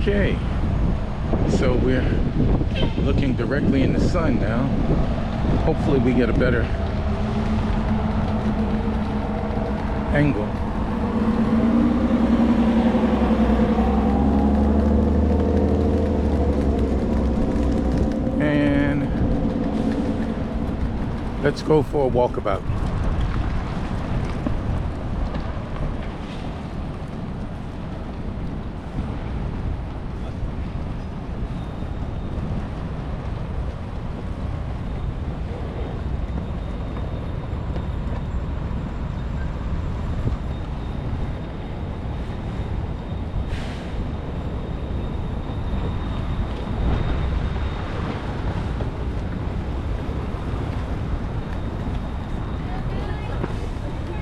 Okay, so we're looking directly in the sun now. Hopefully we get a better angle. And let's go for a walkabout.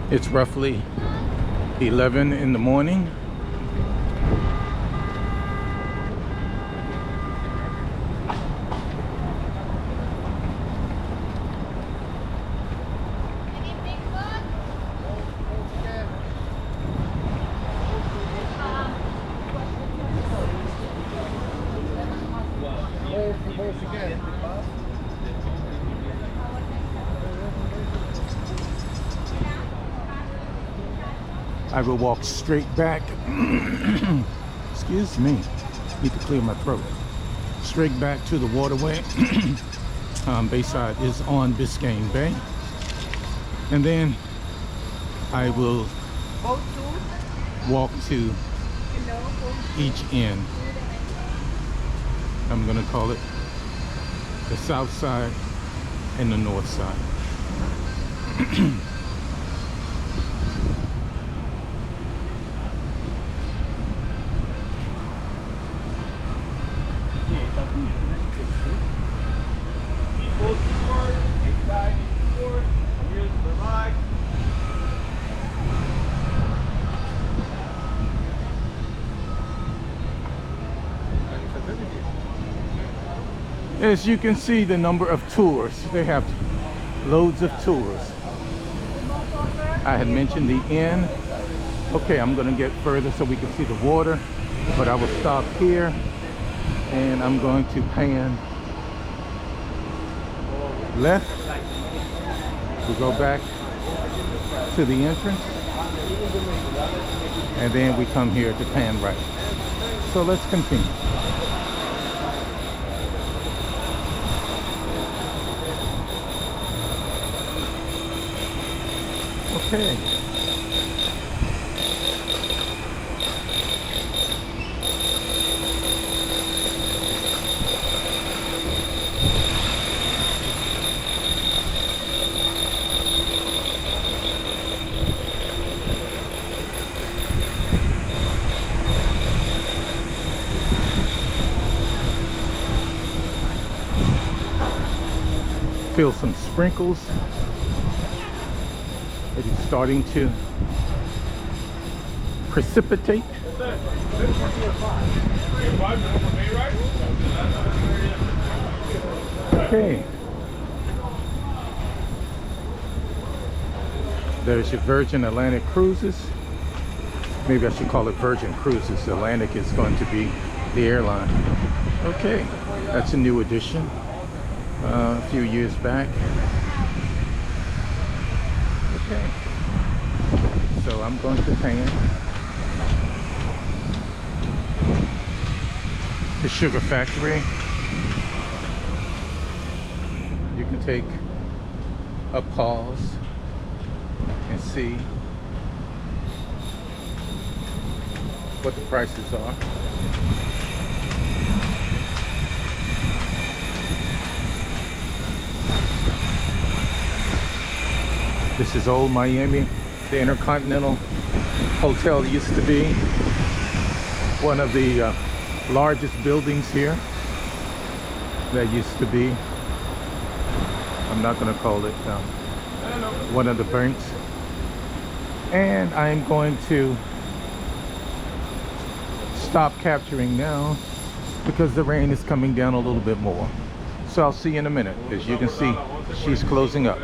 It's roughly 11 in the morning. I will walk straight back. Excuse me, need to clear my throat. Straight back to the waterway. Bayside is on Biscayne Bay. And then I will walk to each end. I'm gonna call it the south side and the north side. As you can see, the number of tours, they have loads of tours. I had mentioned the inn. Okay, I'm gonna get further so we can see the water, but I will stop here and I'm going to pan left. We go back to the entrance and then we come here to pan right. So let's continue. Okay. Feel some sprinkles. It is starting to precipitate. Okay. There's your Virgin Atlantic Cruises. Maybe I should call it Virgin Cruises. Atlantic is going to be the airline. Okay, that's a new addition. A few years back. Okay, so I'm going to pan the sugar factory. You can take a pause and see what the prices are. This is old Miami. The Intercontinental Hotel used to be one of the largest buildings here. That used to be, I'm not going to call it one of the banks. And I'm going to stop capturing now because the rain is coming down a little bit more. So I'll see you in a minute. As you can see, she's closing up,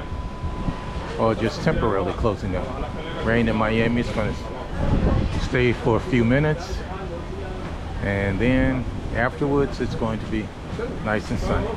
or just temporarily closing up. Rain in Miami is going to stay for a few minutes, And then afterwards, it's going to be nice and sunny.